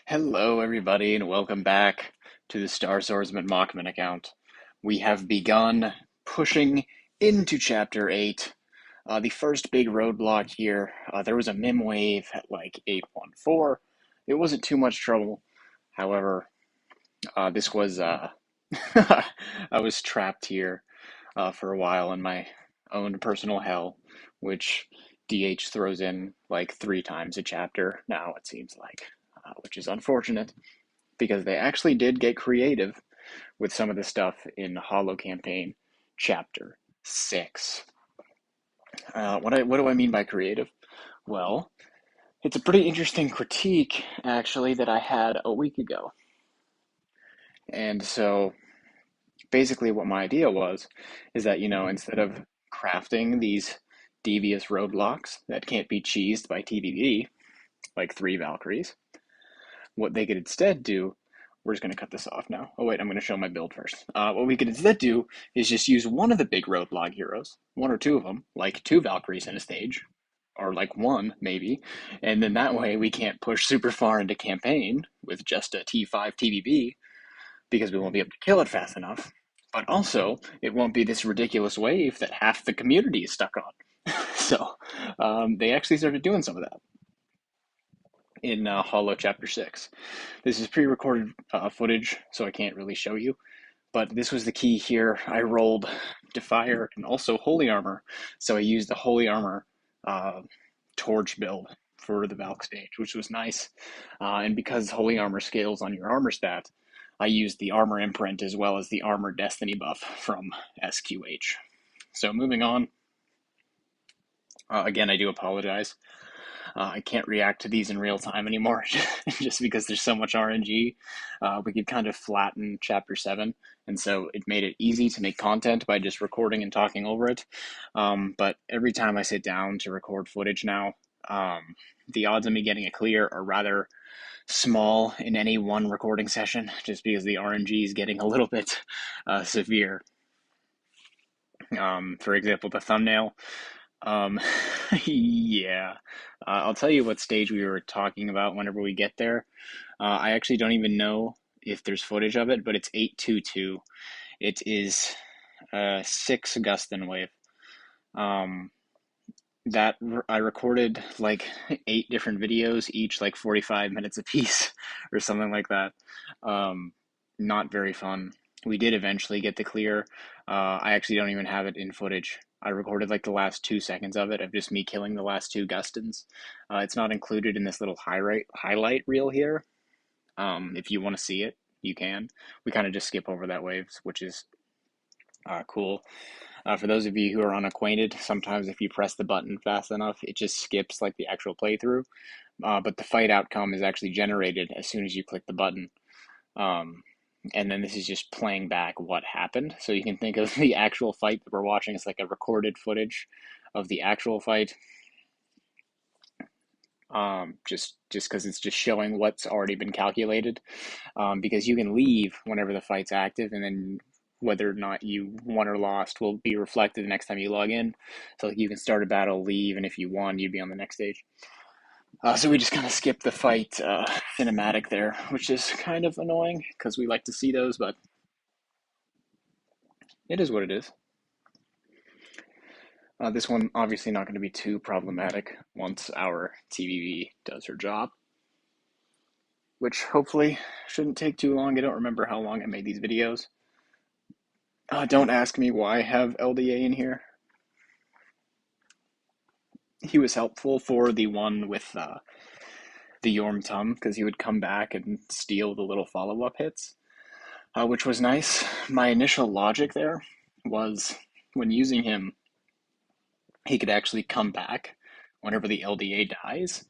Hello, everybody, and welcome back to the Swordsman Mockman account. We have begun pushing into Chapter 8. The first big roadblock here, there was a mim wave at like 814. It wasn't too much trouble. However, this was, I was trapped here for a while in my own personal hell, which DH throws in like 3 times a chapter now, it seems like, which is unfortunate because they actually did get creative with some of the stuff in Hollow Campaign Chapter 6. What do I mean by creative? Well, it's a pretty interesting critique, actually, that I had a week ago. And so basically, what my idea was is that, instead of crafting these devious roadblocks that can't be cheesed by TVB, like 3 Valkyries, what they could instead do, we're just going to cut this off now. Oh, wait, I'm going to show my build first. What we could instead do is just use one of the big roadblock heroes, 1 or 2 of them, like 2 Valkyries in a stage, or like 1, maybe. And then that way we can't push super far into campaign with just a T5 TVB because we won't be able to kill it fast enough. But also, it won't be this ridiculous wave that half the community is stuck on. So they actually started doing some of that in Hollow Chapter 6. This is pre-recorded footage, so I can't really show you, but this was the key here. I rolled Defier and also Holy Armor, so I used the Holy Armor torch build for the Valk stage, which was nice. And because Holy Armor scales on your armor stat, I used the Armor Imprint as well as the Armor Destiny buff from SQH. So moving on, again, I do apologize. I can't react to these in real time anymore just because there's so much RNG. We could kind of flatten Chapter 7, and so it made it easy to make content by just recording and talking over it. But every time I sit down to record footage now, the odds of me getting it clear are rather small in any one recording session, just because the RNG is getting a little bit severe. For example, the thumbnail. Um, yeah. I'll tell you what stage we were talking about whenever we get there. I actually don't even know if there's footage of it, but it's 822. It is a 6 Augustin wave. That I recorded like 8 different videos, each like 45 minutes apiece, or something like that. Not very fun. We did eventually get the clear. I actually don't even have it in footage. I recorded like the last 2 seconds of it, of just me killing the last 2 Gustins. It's not included in this little highlight reel here. If you want to see it, you can. We kind of just skip over that waves, which is cool. For those of you who are unacquainted, sometimes if you press the button fast enough, it just skips like the actual playthrough. But the fight outcome is actually generated as soon as you click the button. And then this is just playing back what happened. So you can think of the actual fight that we're watching as like a recorded footage of the actual fight. Just because it's just showing what's already been calculated. Because you can leave whenever the fight's active, and then whether or not you won or lost will be reflected the next time you log in. So like you can start a battle, leave, and if you won, you'd be on the next stage. So we just kind of skipped the fight cinematic there, which is kind of annoying because we like to see those, but it is what it is. This one obviously not going to be too problematic once our TVV does her job, which hopefully shouldn't take too long. I don't remember how long I made these videos. Don't ask me why I have LDA in here. He was helpful for the one with the Yorm Tum, because he would come back and steal the little follow-up hits, which was nice. My initial logic there was when using him, he could actually come back whenever the LDA dies,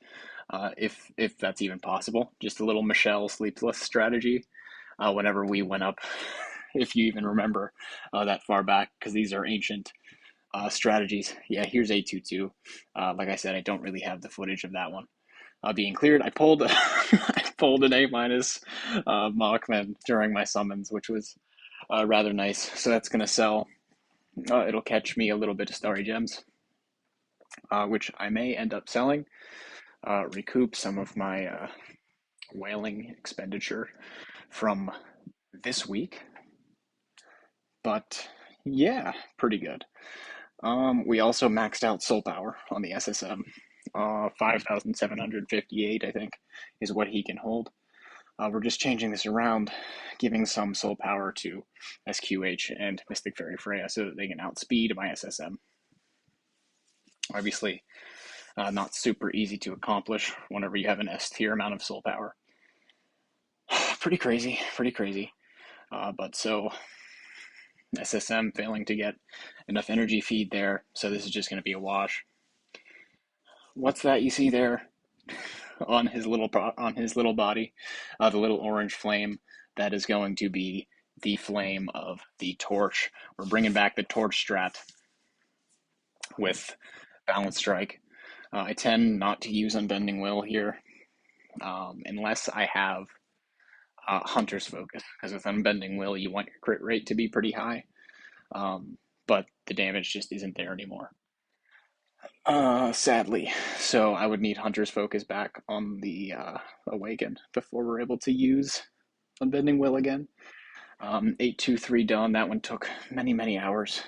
if that's even possible. Just a little Michelle sleepless strategy. Whenever we went up, if you even remember that far back, because these are ancient strategies. Yeah, here's A22. Like I said, I don't really have the footage of that one being cleared. I pulled I pulled an A minus Mockman during my summons, which was rather nice. So that's gonna sell. It'll catch me a little bit of Starry Gems, which I may end up selling. Recoup some of my whaling expenditure from this week. But yeah, pretty good. We also maxed out soul power on the SSM. 5,758, I think, is what he can hold. We're just changing this around, giving some soul power to SQH and Mystic Fairy Freya so that they can outspeed my SSM. Obviously, not super easy to accomplish whenever you have an S tier amount of soul power. Pretty crazy, pretty crazy. But so SSM failing to get enough energy feed there, so this is just going to be a wash. What's that you see there on his little body? The little orange flame that is going to be the flame of the torch. We're bringing back the torch strat with balance strike. I tend not to use unbending will here unless I have hunter's focus, because with unbending will you want your crit rate to be pretty high, but the damage just isn't there anymore. Sadly. So I would need Hunter's Focus back on the Awaken before we're able to use Unbending Will again. 823 done. That one took many, many hours.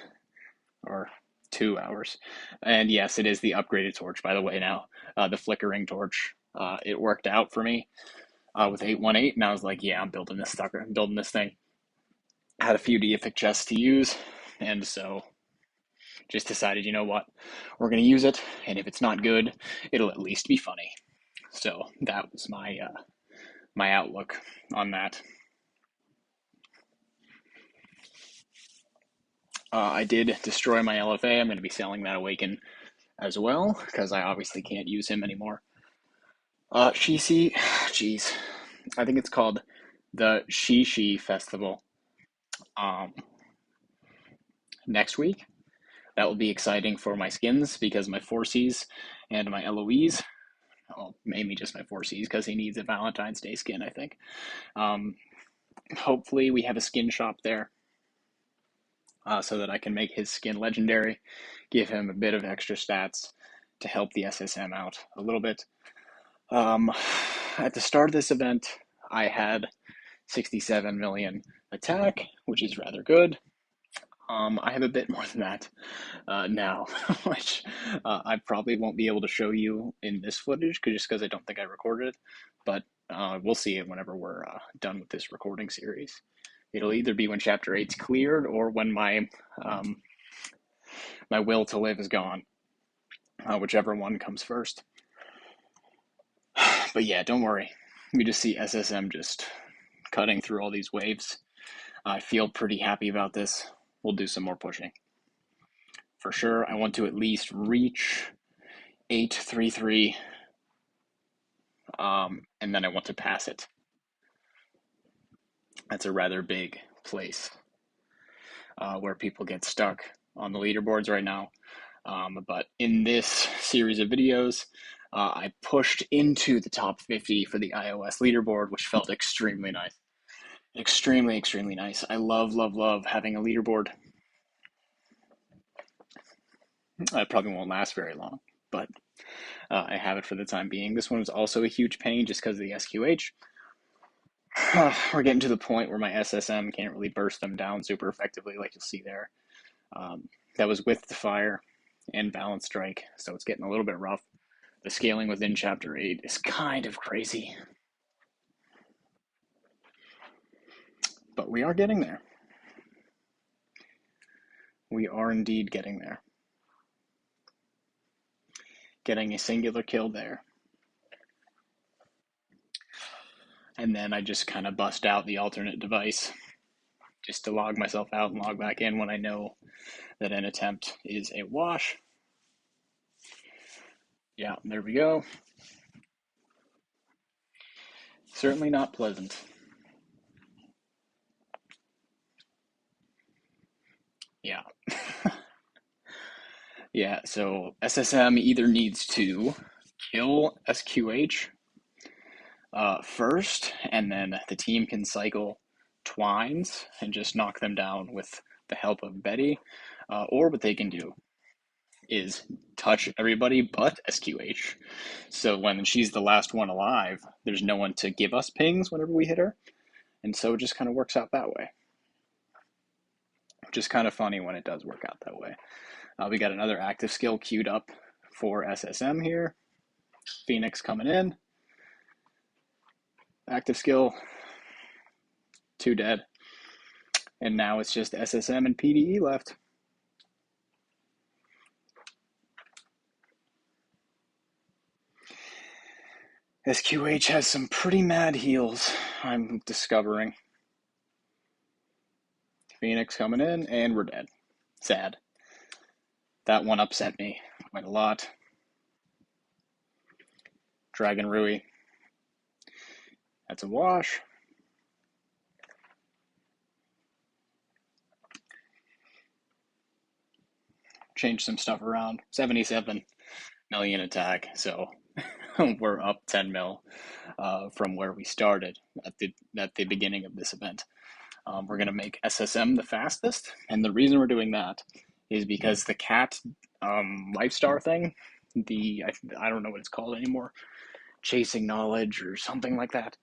Or 2 hours. And yes, it is the upgraded torch, by the way, now. The flickering torch. It worked out for me with 818, and I was like, yeah, I'm building this sucker. I'm building this thing. I had a few deific chests to use, and so just decided, you know what, we're going to use it, and if it's not good, it'll at least be funny. So that was my outlook on that. I did destroy my LFA. I'm going to be selling that Awaken as well, because I obviously can't use him anymore. Shishi, jeez, I think it's called the Shishi Festival next week. That will be exciting for my skins, because my 4Cs and my LOEs, well, mainly just my 4Cs, because he needs a Valentine's Day skin, I think. Hopefully we have a skin shop there, so that I can make his skin legendary, give him a bit of extra stats to help the SSM out a little bit. At the start of this event, I had 67 million attack, which is rather good. I have a bit more than that now, which I probably won't be able to show you in this footage, just because I don't think I recorded it, but we'll see it whenever we're done with this recording series. It'll either be when Chapter 8's cleared, or when my my will to live is gone, whichever one comes first. But yeah, don't worry. You just see SSM just cutting through all these waves. I feel pretty happy about this. We'll do some more pushing. For sure, I want to at least reach 833, and then I want to pass it. That's a rather big place where people get stuck on the leaderboards right now. But in this series of videos, I pushed into the top 50 for the iOS leaderboard, which felt extremely nice. Extremely, extremely nice. I love, love, love having a leaderboard. It probably won't last very long, but I have it for the time being. This one was also a huge pain just because of the SQH. We're getting to the point where my SSM can't really burst them down super effectively, like you'll see there. That was with the fire and balance strike, so it's getting a little bit rough. The scaling within Chapter 8 is kind of crazy. But we are getting there. We are indeed getting there. Getting a singular kill there. And then I just kind of bust out the alternate device just to log myself out and log back in when I know that an attempt is a wash. Yeah, there we go. Certainly not pleasant. Yeah. Yeah, so SSM either needs to kill SQH first, and then the team can cycle Twines and just knock them down with the help of Betty, or what they can do is touch everybody but SQH. So when she's the last one alive, there's no one to give us pings whenever we hit her. And so it just kind of works out that way. Which is kind of funny when it does work out that way. We got another active skill queued up for SSM here. Phoenix coming in. Active skill. 2 dead. And now it's just SSM and PDE left. SQH has some pretty mad heals, I'm discovering. Phoenix coming in, and we're dead. Sad. That one upset me quite a lot. Dragon Rui. That's a wash. Change some stuff around. 77 million attack, so we're up 10 mil from where we started at the beginning of this event. We're going to make SSM the fastest, and the reason we're doing that is because the cat life star thing, I don't know what it's called anymore, chasing knowledge or something like that.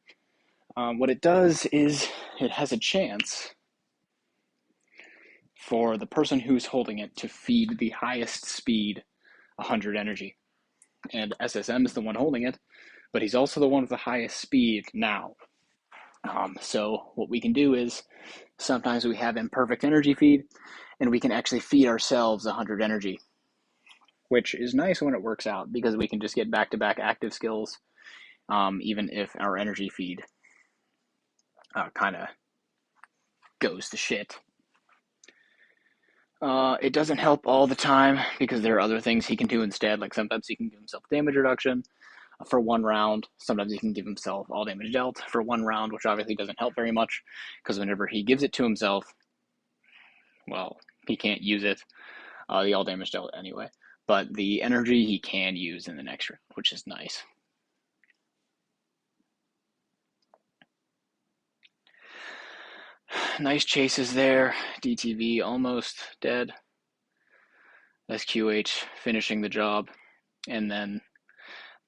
What it does is it has a chance for the person who's holding it to feed the highest speed 100 energy. And SSM is the one holding it, but he's also the one with the highest speed now. So what we can do is sometimes we have imperfect energy feed, and we can actually feed ourselves 100 energy, which is nice when it works out because we can just get back-to-back active skills, even if our energy feed kind of goes to shit. It doesn't help all the time because there are other things he can do instead. Like sometimes he can give himself damage reduction for 1 round. Sometimes he can give himself all damage dealt for 1 round, which obviously doesn't help very much because whenever he gives it to himself, well, he can't use it, the all damage dealt anyway. But the energy he can use in the next round, which is nice. Nice chases there. DTV almost dead. SQH finishing the job. And then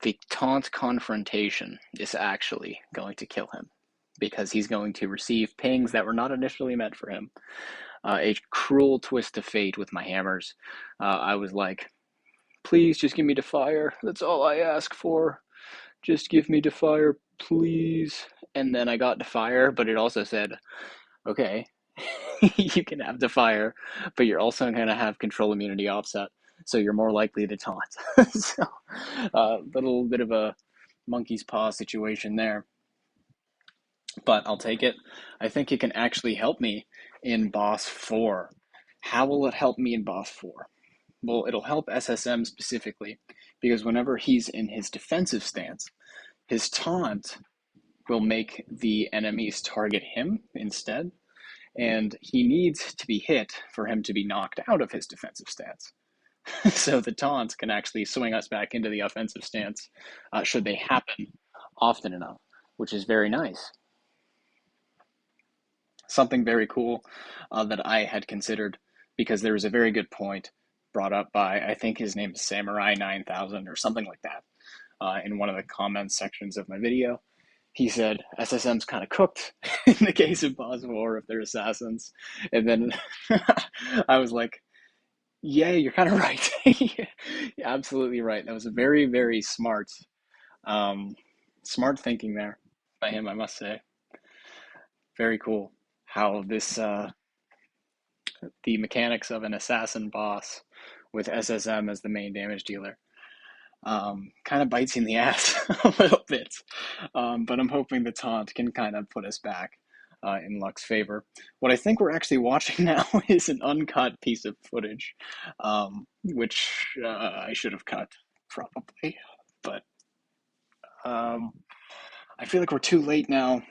the taunt confrontation is actually going to kill him because he's going to receive pings that were not initially meant for him. A cruel twist of fate with my hammers. I was like, please just give me to fire. That's all I ask for. Just give me to fire, please. And then I got to fire, but it also said, okay, you can have to fire, but you're also going to have control immunity offset, so you're more likely to taunt. So, little bit of a monkey's paw situation there. But I'll take it. I think it can actually help me in Boss 4. How will it help me in Boss 4? Well, it'll help SSM specifically, because whenever he's in his defensive stance, his taunt will make the enemies target him instead, and he needs to be hit for him to be knocked out of his defensive stance. So the taunts can actually swing us back into the offensive stance should they happen often enough, which is very nice. Something very cool that I had considered, because there was a very good point brought up by, I think his name is Samurai 9000 or something like that, in one of the comments sections of my video. He said SSM's kind of cooked in the case of Boss 4 if they're assassins. And then I was like, yeah, you're kind of right. You're absolutely right. That was a very, very smart thinking there by him, I must say. Very cool how this the mechanics of an assassin boss with SSM as the main damage dealer kind of bites in the ass a little bit. But I'm hoping the taunt can kind of put us back in Luck's favor. What I think we're actually watching now is an uncut piece of footage, which I should have cut, probably. But I feel like we're too late now,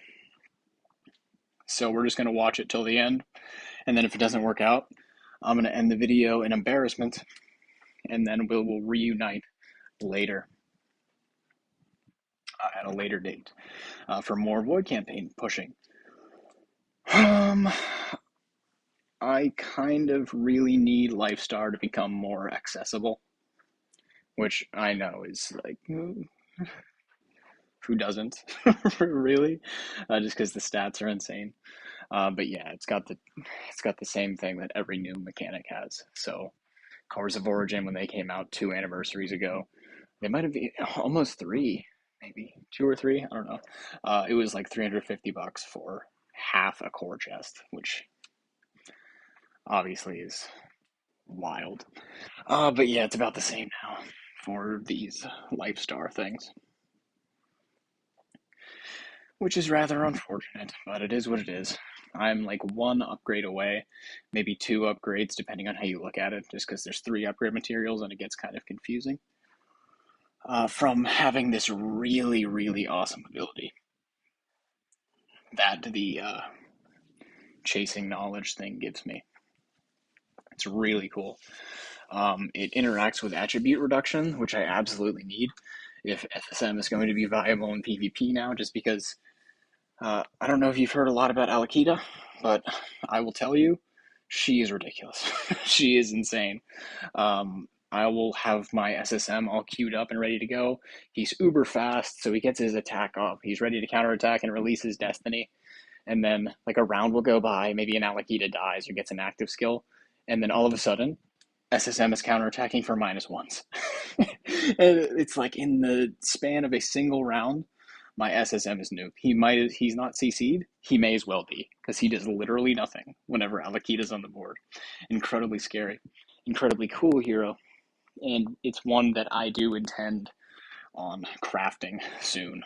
so we're just going to watch it till the end. And then if it doesn't work out, I'm going to end the video in embarrassment, and then we'll reunite later at a later date for more Void campaign pushing. I kind of really need Lifestar to become more accessible, which I know is like, who doesn't, really? Just because the stats are insane. But yeah, it's got the same thing that every new mechanic has. So Cars of Origin, when they came out 2 anniversaries ago, they might have been almost three, maybe 2 or 3. I don't know. It was like $350 for half a core chest, which obviously is wild. But yeah, it's about the same now for these Lifestar things, which is rather unfortunate, but it is what it is. I'm like one upgrade away, maybe two upgrades, depending on how you look at it, just because there's three upgrade materials and it gets kind of confusing. From having this really, really awesome ability that the chasing knowledge thing gives me. It's really cool. It interacts with attribute reduction, which I absolutely need if SSM is going to be viable in PvP now, just because I don't know if you've heard a lot about Alakita, but I will tell you, she is ridiculous. She is insane. I will have my SSM all queued up and ready to go. He's uber fast, so he gets his attack off. He's ready to counterattack and release his destiny. And then, like, a round will go by, maybe an Alakita dies or gets an active skill, and then all of a sudden, SSM is counterattacking for -1s. It's like in the span of a single round, my SSM is nuked. He's not CC'd. He may as well be, because he does literally nothing whenever Alakita's on the board. Incredibly scary. Incredibly cool hero. And it's one that I do intend on crafting soon.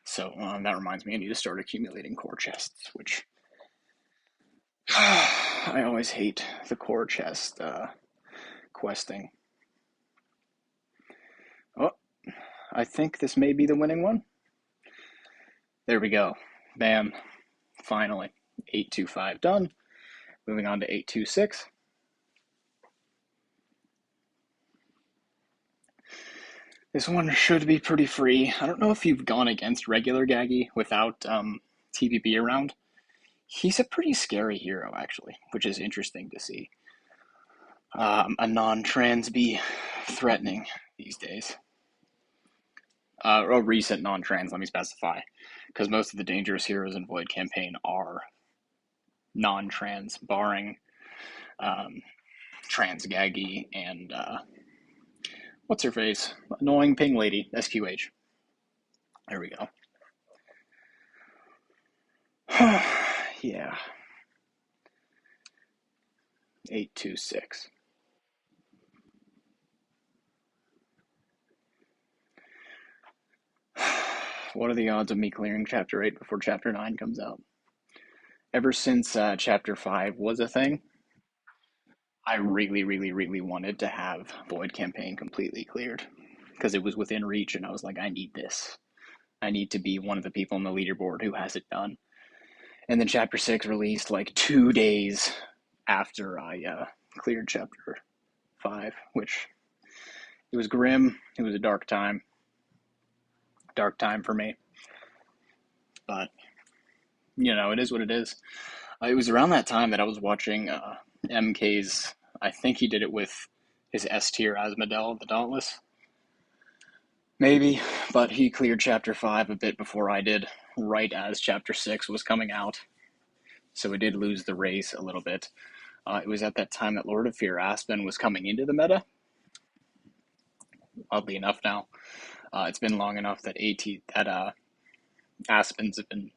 So that reminds me, I need to start accumulating core chests, which I always hate the core chest questing. Oh, I think this may be the winning one. There we go. Bam. Finally. 825 done. Moving on to 826. This one should be pretty free. I don't know if you've gone against regular Gaggy without TPP around. He's a pretty scary hero, actually, which is interesting to see. A non-trans be threatening these days. Or recent non-trans, let me specify, because most of the dangerous heroes in Void campaign are non-trans, barring Trans Gaggy and what's her face? Annoying Ping Lady, SQH. There we go. Yeah. 826. What are the odds of me clearing Chapter 8 before Chapter 9 comes out? Ever since Chapter 5 was a thing, I really, really, really wanted to have Void campaign completely cleared because it was within reach, and I was like, I need this. I need to be one of the people on the leaderboard who has it done. And then Chapter 6 released like 2 days after I cleared Chapter 5, which it was grim. It was a dark time. Dark time for me. But, you know, it is what it is. It was around that time that I was watching MK's, I think he did it with his S tier Asmodel, the Dauntless. Maybe, but he cleared Chapter 5 a bit before I did, right as Chapter 6 was coming out. So it did lose the race a little bit. It was at that time that Lord of Fear Aspen was coming into the meta. Oddly enough now. It's been long enough that Aspens have been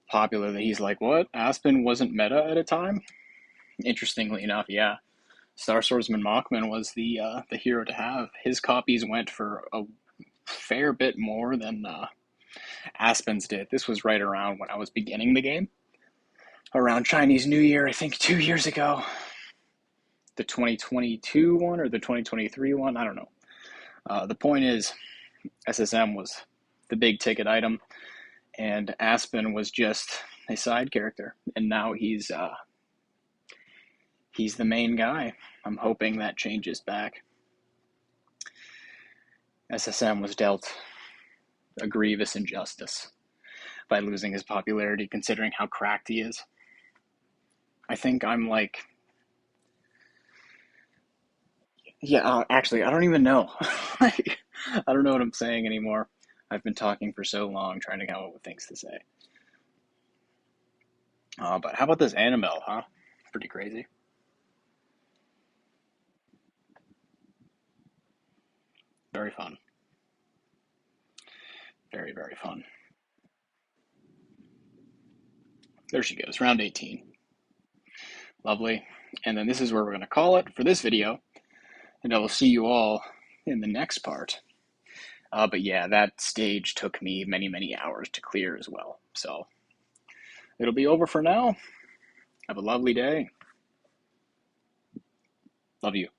popular that he's like, what? Aspen wasn't meta at a time? Interestingly enough, yeah. Star Swordsman Mockman was the hero to have. His copies went for a fair bit more than Aspen's did. This was right around when I was beginning the game. Around Chinese New Year, I think 2 years ago. The 2022 one or the 2023 one, I don't know. The point is, SSM was the big ticket item, and Aspen was just a side character, and now he's the main guy. I'm hoping that changes back. SSM was dealt a grievous injustice. by losing his popularity, considering how cracked he is. I think I'm like, yeah, actually, I don't even know. Like, I don't know what I'm saying anymore. I've been talking for so long trying to come up with things to say. But how about this Annabelle, huh? Pretty crazy. Very fun. Very, very fun. There she goes, round 18. Lovely. And then this is where we're going to call it for this video. And I will see you all in the next part. But yeah, that stage took me many, many hours to clear as well. So it'll be over for now. Have a lovely day. Love you.